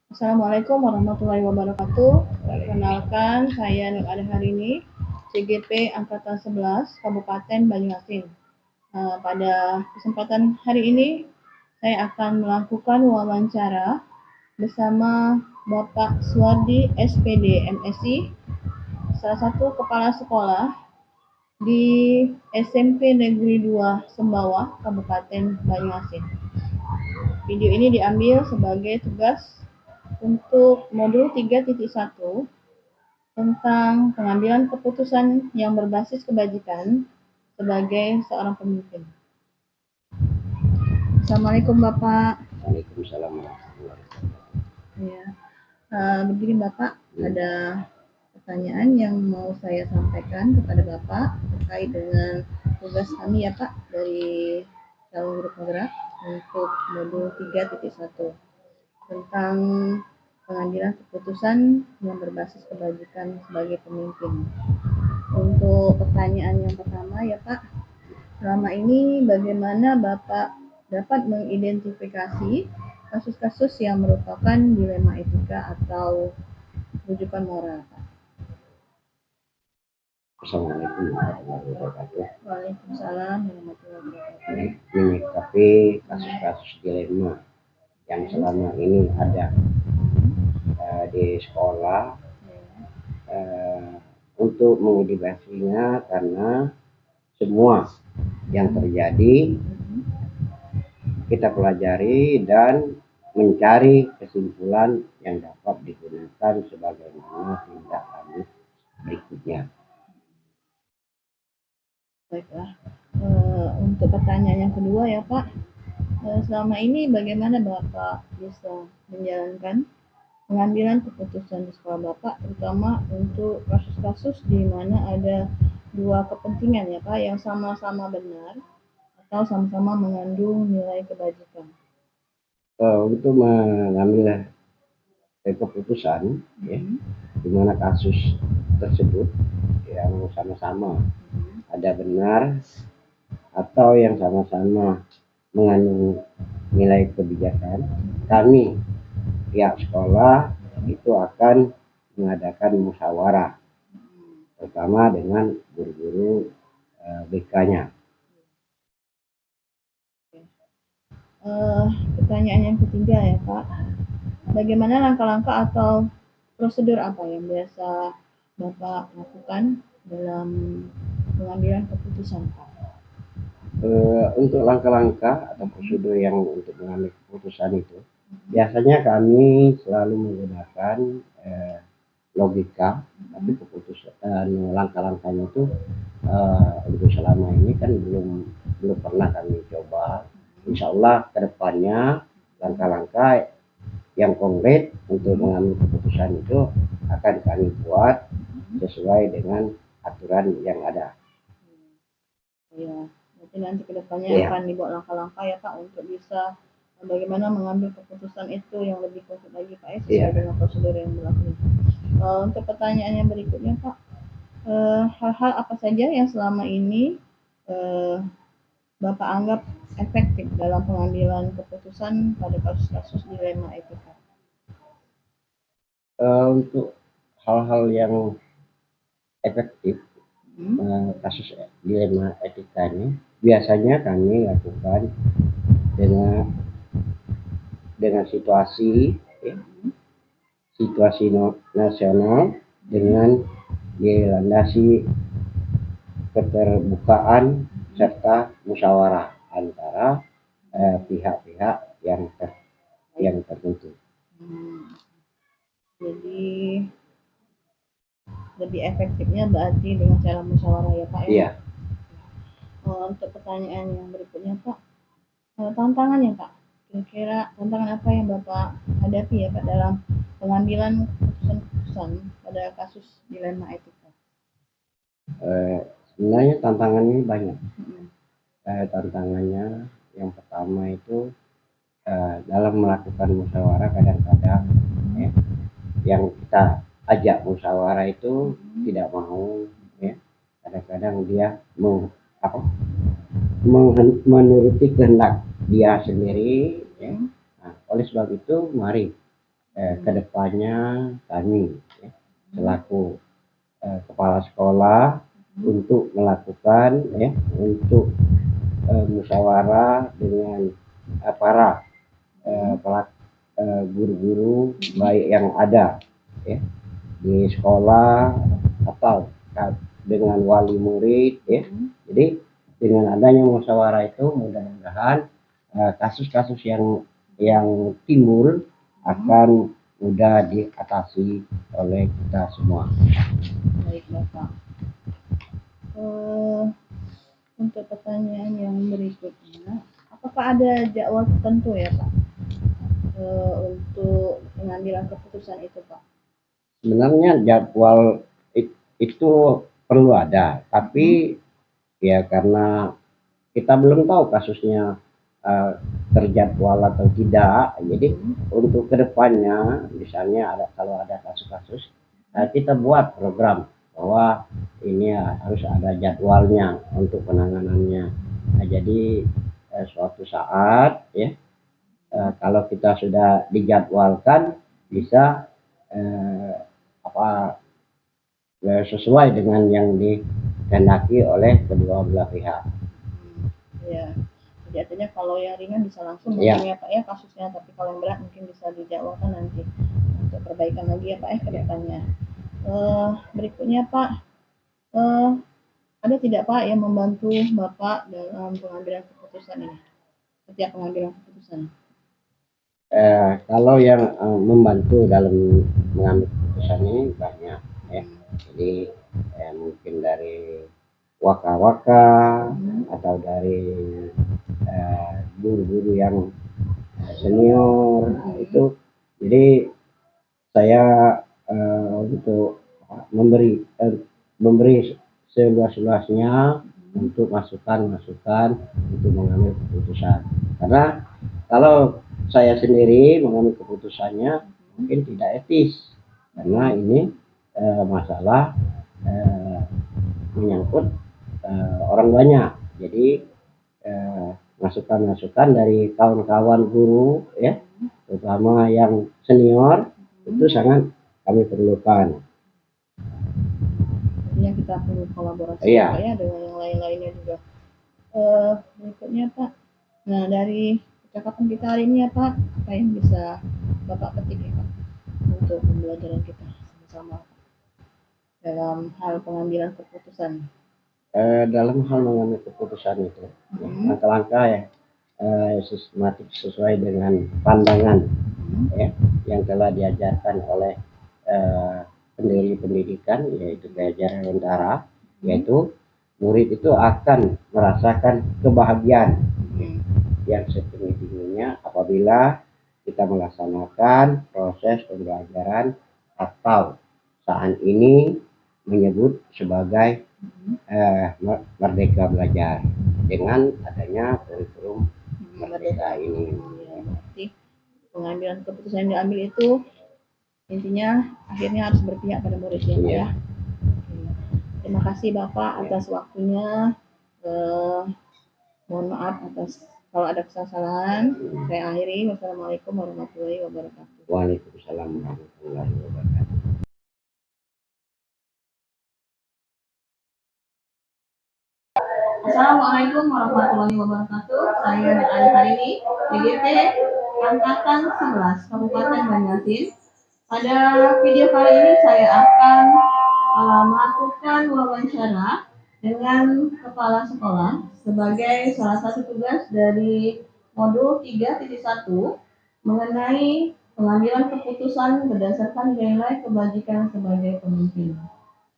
Assalamualaikum warahmatullahi wabarakatuh. Perkenalkan, saya Nur Harini, CGP Angkatan 11, Kabupaten Banyuasin. Pada kesempatan hari ini, saya akan melakukan wawancara bersama Bapak Suwardi SPD MSI, salah satu kepala sekolah di SMP Negeri 2 Sembawah, Kabupaten Banyuasin. Video ini diambil sebagai tugas untuk modul 3.1 tentang pengambilan keputusan yang berbasis kebajikan sebagai seorang pemimpin. Assalamualaikum Bapak. Waalaikumsalam warahmatullahi wabarakatuh. Ya, begini Bapak, ada pertanyaan yang mau saya sampaikan kepada Bapak terkait dengan tugas kami ya Pak dari calon grup penggerak untuk modul 3.1 tentang pengambilan keputusan yang berbasis kebajikan sebagai pemimpin. Untuk pertanyaan yang pertama ya Pak, selama ini bagaimana Bapak dapat mengidentifikasi kasus-kasus yang merupakan dilema etika atau rujukan moral Pak? Assalamualaikum warahmatullahi wabarakatuh. Waalaikumsalam warahmatullahi wabarakatuh. Menyikapi kasus-kasus dilema yang selama ini ada di sekolah untuk mengidentifikasinya, karena semua yang terjadi kita pelajari dan mencari kesimpulan yang dapat digunakan sebagaimana tindak lanjut berikutnya. Baiklah, untuk pertanyaan yang kedua ya Pak, selama ini bagaimana Bapak bisa menjalankan pengambilan keputusan di sekolah Bapak, terutama untuk kasus-kasus di mana ada dua kepentingan ya Pak yang sama-sama benar atau sama-sama mengandung nilai kebajikan? Untuk mengambil keputusan ya, di mana kasus tersebut yang sama-sama ada benar atau yang sama-sama mengandung nilai kebijakan, kami pihak sekolah itu akan mengadakan musyawarah terutama dengan guru-guru BK-nya. Pertanyaan yang ketiga ya Pak, bagaimana langkah-langkah atau prosedur apa yang biasa Bapak lakukan dalam pengambilan keputusan Pak? Untuk langkah-langkah atau prosedur yang untuk mengambil keputusan itu, biasanya kami selalu menggunakan logika, tapi keputusan langkah-langkahnya itu untuk selama ini kan belum pernah kami coba. Insya Allah kedepannya langkah-langkah yang konkret untuk mengambil keputusan itu akan kami buat sesuai dengan aturan yang ada. Ya, berarti nanti kedepannya akan dibuat langkah-langkah ya Pak untuk bisa bagaimana mengambil keputusan itu yang lebih konkret lagi Pak ya, sesuai dengan prosedur yang berlaku. Untuk pertanyaan yang berikutnya Pak, hal-hal apa saja yang selama ini Bapak anggap efektif dalam pengambilan keputusan pada kasus-kasus dilema etika? Untuk hal-hal yang efektif kasus dilema etikanya biasanya kami lakukan dengan situasi nasional dengan dilandasi keterbukaan serta musyawarah antara pihak-pihak yang tertentu. Jadi lebih efektifnya berarti dengan cara musyawarah ya Pak ya? Iya. Untuk pertanyaan yang berikutnya Pak, tantangannya Pak, kira-kira tantangan apa yang Bapak hadapi ya Pak dalam pengambilan keputusan pada kasus dilema etika? Sebenarnya tantangannya banyak. Tantangannya yang pertama itu dalam melakukan musyawarah kadang-kadang yang kita ajak musyawarah itu tidak mau ya, kadang-kadang dia menuruti kehendak dia sendiri ya. Nah, oleh sebab itu mari kedepannya kami ya, selaku kepala sekolah untuk melakukan ya untuk musyawarah dengan para guru-guru baik yang ada ya di sekolah atau dengan wali murid ya. Jadi dengan adanya musyawarah itu mudah-mudahan kasus-kasus yang timbul akan mudah diatasi oleh kita semua. Baik Bapak. Untuk pertanyaan yang berikutnya, apakah ada jadwal tertentu ya Pak untuk pengambilan keputusan itu Pak? Sebenarnya jadwal itu perlu ada, tapi ya karena kita belum tahu kasusnya terjadwal atau tidak, jadi untuk kedepannya misalnya kalau ada kasus-kasus kita buat program bahwa ini harus ada jadwalnya untuk penanganannya. Nah, jadi suatu saat ya kalau kita sudah dijadwalkan bisa sesuai dengan yang dikehendaki oleh kedua belah pihak. Ya, jadi artinya kalau yang ringan bisa langsung ya. Ya Pak ya kasusnya, tapi kalau yang berat mungkin bisa dijadwalkan nanti untuk perbaikan lagi ya Pak ya ke depannya. Berikutnya Pak, ada tidak Pak yang membantu Bapak dalam pengambilan keputusan ini? Setiap pengambilan keputusan. Kalau yang membantu dalam mengambil keputusan ini banyak ya. Jadi mungkin dari waka-waka atau dari guru-guru yang senior itu. Jadi saya untuk memberi seluas-luasnya untuk masukan-masukan untuk mengambil keputusan. Karena kalau saya sendiri mengambil keputusannya mungkin tidak etis, karena ini masalah menyangkut orang banyak. Jadi masukan-masukan dari kawan-kawan guru ya, terutama yang senior itu sangat kami perlukan. Artinya kita perlu kolaborasi ya dengan yang lain-lainnya juga. Berikutnya Pak, nah dari percakapan kita hari ini ya Pak, apa yang bisa Bapak petik ya Pak untuk pembelajaran kita sama-sama dalam hal pengambilan keputusan? Dalam hal mengambil keputusan itu langkah-langkah ya sistematik sesuai dengan pandangan ya yang telah diajarkan oleh pendiri pendidikan, yaitu Kejaran Lentera, yaitu murid itu akan merasakan kebahagiaan yang setinggi-tingginya apabila kita melaksanakan proses pembelajaran atau saat ini menyebut sebagai Merdeka Belajar dengan adanya kurikulum Merdeka ini. Berarti pengambilan keputusan yang diambil itu intinya akhirnya harus berpihak pada muridnya ya. Terima kasih Bapak atas waktunya. Mohon maaf atas kalau ada kesalahan. Saya akhiri. Wassalamualaikum warahmatullahi wabarakatuh. Waalaikumsalam warahmatullahi wabarakatuh. Assalamualaikum warahmatullahi wabarakatuh. Saya Ali Harini, DGT Angkatan 11 Kabupaten Banjarmasin. Pada video kali ini saya akan melakukan wawancara dengan kepala sekolah sebagai salah satu tugas dari modul 3.1 mengenai pengambilan keputusan berdasarkan nilai kebajikan sebagai pemimpin.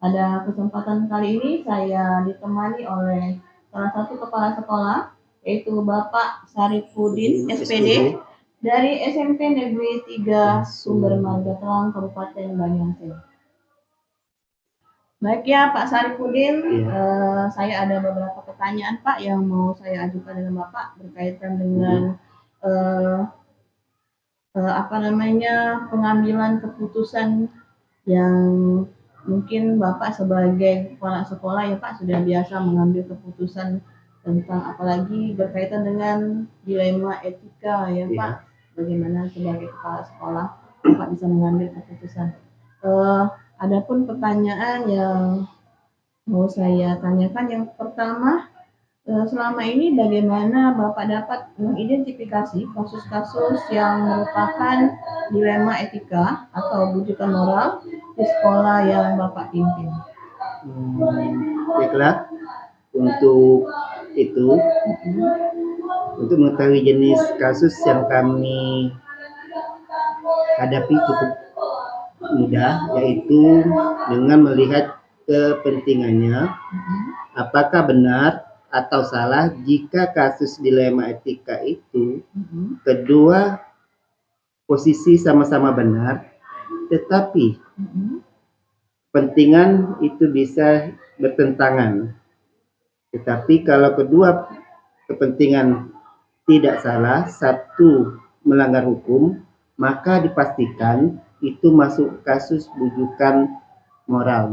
Pada kesempatan kali ini saya ditemani oleh salah satu kepala sekolah, yaitu Bapak Sarifudin SPD dari SMP Negeri 3 Sumber Marga Telang Kabupaten Banjarmasin. Baik ya Pak Sarifudin, saya ada beberapa pertanyaan Pak yang mau saya ajukan dengan Bapak berkaitan dengan pengambilan keputusan yang mungkin Bapak sebagai kepala sekolah ya Pak sudah biasa mengambil keputusan tentang apalagi berkaitan dengan dilema etika ya Pak, bagaimana sebagai kepala sekolah Bapak bisa mengambil keputusan. Adapun pertanyaan yang mau saya tanyakan yang pertama, selama ini bagaimana Bapak dapat mengidentifikasi kasus-kasus yang merupakan dilema etika atau bujukan moral di sekolah yang Bapak pimpin? Baiklah, untuk itu, untuk mengetahui jenis kasus yang kami hadapi cukup mudah, yaitu dengan melihat kepentingannya, apakah benar atau salah jika kasus dilema etika itu kedua posisi sama-sama benar, tetapi kepentingan itu bisa bertentangan. Tetapi kalau kedua kepentingan tidak salah, satu melanggar hukum, maka dipastikan itu masuk kasus bujukan moral.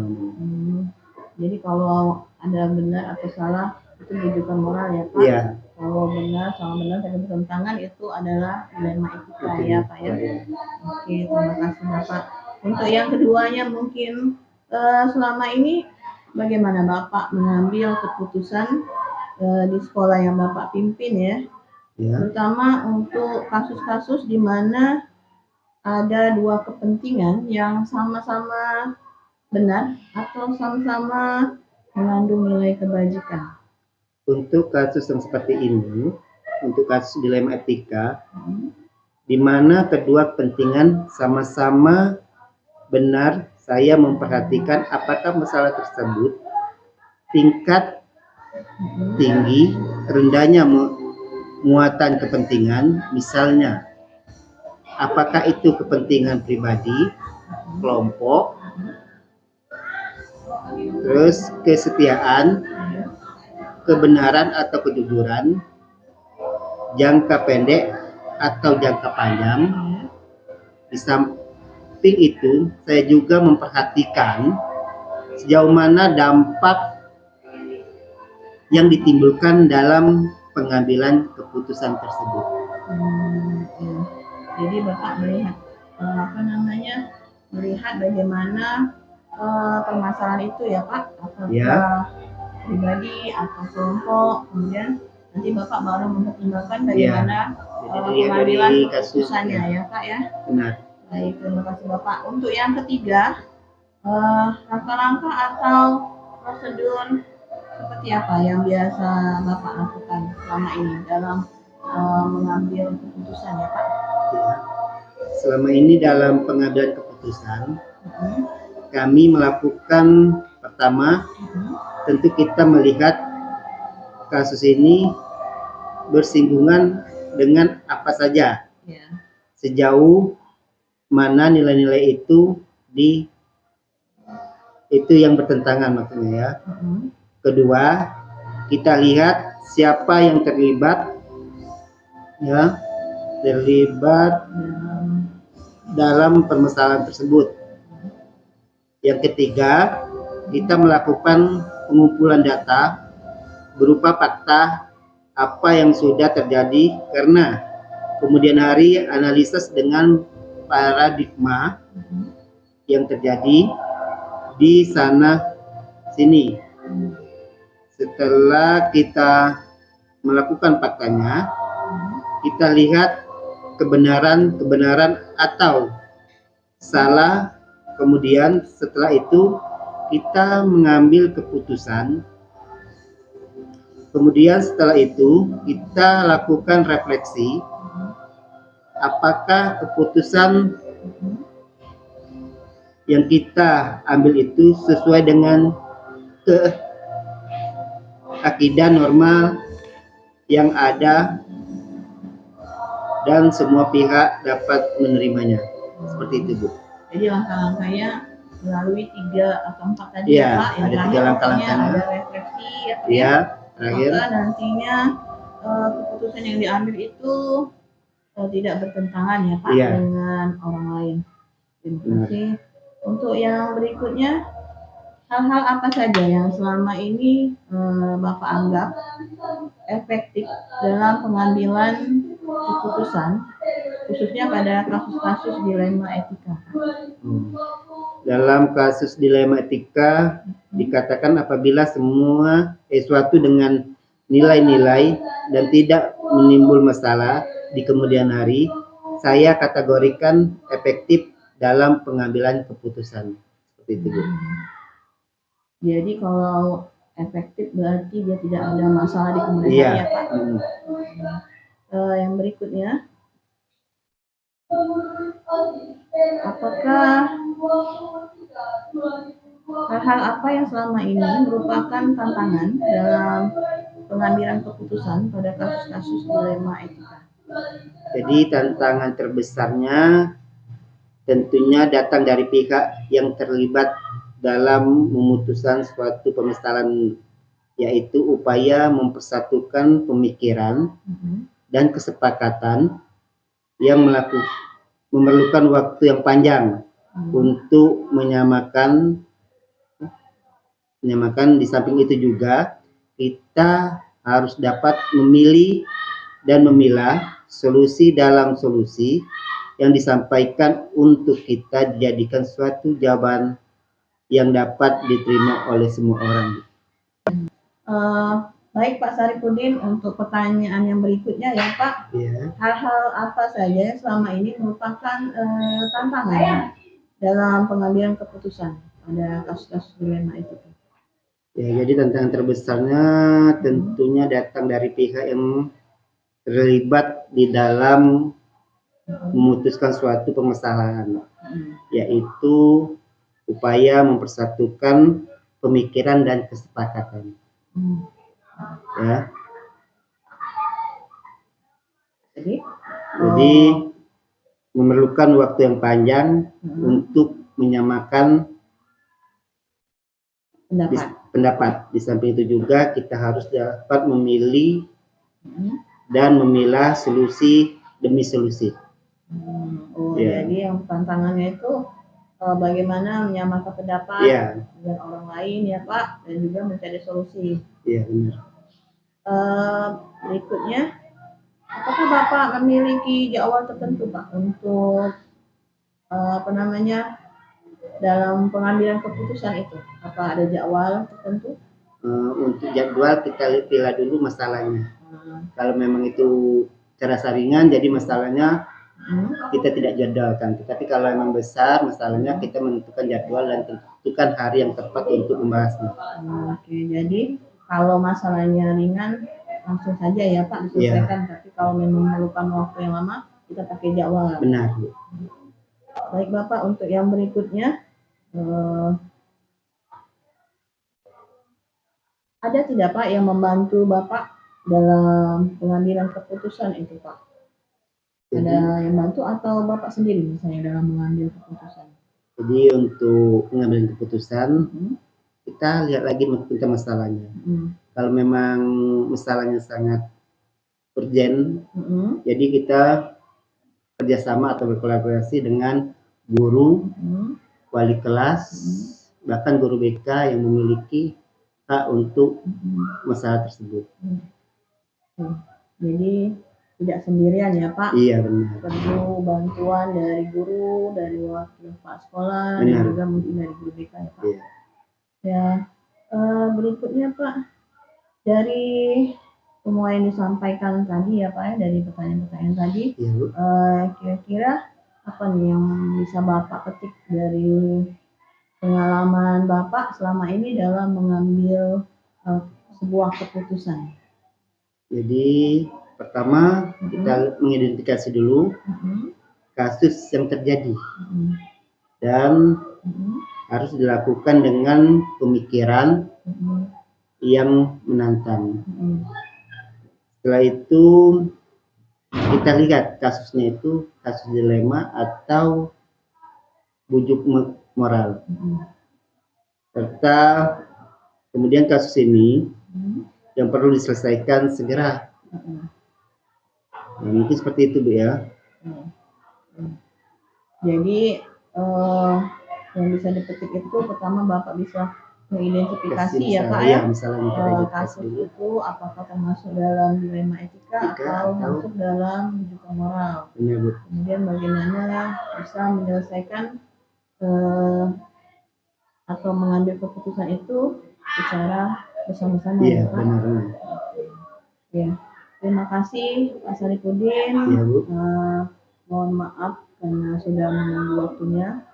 Jadi kalau ada benar atau salah itu bujukan moral ya Pak? Iya. Kalau benar sama benar tidak bertentangan itu adalah dilema etika ya Pak ya? Oke, terima kasih Bapak. Untuk yang keduanya mungkin selama ini bagaimana Bapak mengambil keputusan di sekolah yang Bapak pimpin ya? Terutama untuk kasus-kasus di mana ada dua kepentingan yang sama-sama benar atau sama-sama mengandung nilai kebajikan. Untuk kasus yang seperti ini, untuk kasus dilema etika, di mana kedua kepentingan sama-sama benar, saya memperhatikan apakah masalah tersebut tingkat tinggi, rendahnya muatan kepentingan, misalnya apakah itu kepentingan pribadi, kelompok, terus kesetiaan, kebenaran atau kejujuran, jangka pendek atau jangka panjang. Di samping itu, saya juga memperhatikan sejauh mana dampak yang ditimbulkan dalam pengambilan keputusan tersebut. Jadi Bapak melihat melihat bagaimana permasalahan itu ya Pak, apakah pribadi atau kelompok, kemudian nanti Bapak baru mempertimbangkan bagaimana pengambilan keputusannya ya Pak ya. Benar. Baik, terima kasih Bapak. Untuk yang ketiga, langkah-langkah atau prosedur seperti apa yang biasa Bapak lakukan selama ini dalam mengambil keputusan ya Pak? Selama ini dalam pengambilan keputusan, kami melakukan pertama, tentu kita melihat kasus ini bersinggungan dengan apa saja, sejauh mana nilai-nilai itu yang bertentangan maksudnya ya. Kedua, kita lihat siapa yang terlibat dalam permasalahan tersebut. Yang ketiga, kita melakukan pengumpulan data berupa fakta apa yang sudah terjadi, karena kemudian hari analisis dengan paradigma yang terjadi di sana sini. Setelah kita melakukan faktanya, kita lihat kebenaran atau salah. Kemudian setelah itu kita mengambil keputusan. Kemudian setelah itu kita lakukan refleksi, apakah keputusan yang kita ambil itu sesuai dengan akidah normal yang ada dan semua pihak dapat menerimanya. Seperti itu, Bu. Jadi langkah-langkahnya melalui 3 atau 4 tadi ya Pak, yang ada 3 langkah-langkahnya. Ada refleksi ya Pak. Terakhir. Maka nantinya keputusan yang diambil itu tidak bertentangan ya Pak dengan orang lain. Terima kasih. Untuk yang berikutnya, hal-hal apa saja yang selama ini Bapak anggap efektif dalam pengambilan keputusan, khususnya pada kasus-kasus dilema etika. Dalam kasus dilema etika dikatakan apabila suatu dengan nilai-nilai dan tidak menimbul masalah di kemudian hari, saya kategorikan efektif dalam pengambilan keputusan. Seperti itu, Bu. Jadi kalau efektif berarti dia tidak ada masalah di kemudian Iya. hari ya Pak. Yang berikutnya, apakah hal-hal apa yang selama ini merupakan tantangan dalam pengambilan keputusan pada kasus-kasus dilema etika? Jadi tantangan terbesarnya tentunya datang dari pihak yang terlibat dalam memutuskan suatu permasalahan, yaitu upaya mempersatukan pemikiran dan kesepakatan yang memerlukan waktu yang panjang untuk menyamakan. Di samping itu juga kita harus dapat memilih dan memilah solusi dalam solusi yang disampaikan untuk kita dijadikan suatu jawaban yang dapat diterima oleh semua orang. Baik Pak Saripudin, untuk pertanyaan yang berikutnya ya Pak. Ya. Hal-hal apa saja yang selama ini merupakan tantangan dalam pengambilan keputusan pada kasus-kasus dilema itu? Ya, jadi tantangan terbesarnya tentunya datang dari pihak yang terlibat di dalam memutuskan suatu permasalahan, yaitu upaya mempersatukan pemikiran dan kesepakatan. Ya. Jadi memerlukan waktu yang panjang untuk menyamakan pendapat. Di samping itu juga kita harus dapat memilih dan memilah solusi demi solusi. Jadi yang tantangannya itu bagaimana menyamakan pendapat dengan orang lain ya Pak, dan juga mencari solusi. Iya, benar. Berikutnya, apakah Bapak memiliki jadwal tertentu Pak untuk dalam pengambilan keputusan itu? Apa ada jadwal tertentu? Untuk jadwal kita pilih dulu masalahnya. Kalau memang itu terasa ringan, jadi masalahnya kita tidak jadwalkan. Tetapi kalau memang besar masalahnya, kita menentukan jadwal dan tentukan hari yang tepat untuk membahasnya. Oke, jadi kalau masalahnya ringan langsung saja ya Pak diselesaikan. Tapi kalau memang memerlukan waktu yang lama, kita pakai jadwal. Benar, Bu. Baik Bapak, untuk yang berikutnya, ada tidak Pak yang membantu Bapak dalam pengambilan keputusan itu Pak? Ada yang bantu atau Bapak sendiri misalnya dalam mengambil keputusan? Jadi untuk pengambilan keputusan, kita lihat lagi tentang masalahnya. Kalau memang masalahnya sangat urgent, jadi kita kerjasama atau berkolaborasi dengan guru, wali kelas, bahkan guru BK yang memiliki hak untuk masalah tersebut. Jadi tidak sendirian ya Pak? Iya, benar. Perlu bantuan dari guru, dari wakil kepala sekolah, dan juga mungkin dari guru BK ya Pak? Iya. Ya, berikutnya Pak, dari semua yang disampaikan tadi ya Pak ya, dari pertanyaan-pertanyaan tadi, kira-kira apa nih yang bisa Bapak petik dari pengalaman Bapak selama ini dalam mengambil sebuah keputusan? Jadi pertama kita mengidentifikasi dulu kasus yang terjadi dan harus dilakukan dengan pemikiran yang menantang. Setelah itu kita lihat kasusnya itu kasus dilema atau bujuk moral. Serta kemudian kasus ini yang perlu diselesaikan segera. Mungkin seperti itu Bu ya. Jadi yang bisa dipetik itu pertama Bapak bisa mengidentifikasi ya Pak ya, ya, misalnya kita identifikasi kasus dulu. itu apakah termasuk dalam dilema etika atau masuk dalam rujukan moral. Benar, Bu. Kemudian bagaimana bisa menyelesaikan atau mengambil keputusan itu secara bersama-sama Iya, ya Pak. benar. Ya, terima kasih Pak Saripudin. Iya, Bu. Mohon maaf karena sudah menunggu waktunya.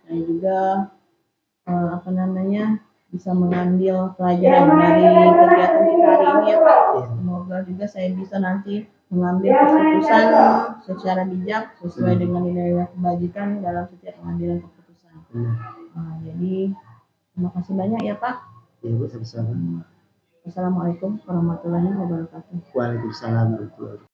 Saya juga bisa mengambil pelajaran dari kegiatan kita hari ini ya Pak. Semoga juga saya bisa nanti mengambil keputusan secara bijak sesuai dengan nilai kebajikan dalam setiap pengambilan keputusan. Jadi terima kasih banyak ya Pak. Ya Bu, sama-sama. Assalamualaikum warahmatullahi wabarakatuh. Waalaikumsalam warahmatullahi wabarakatuh.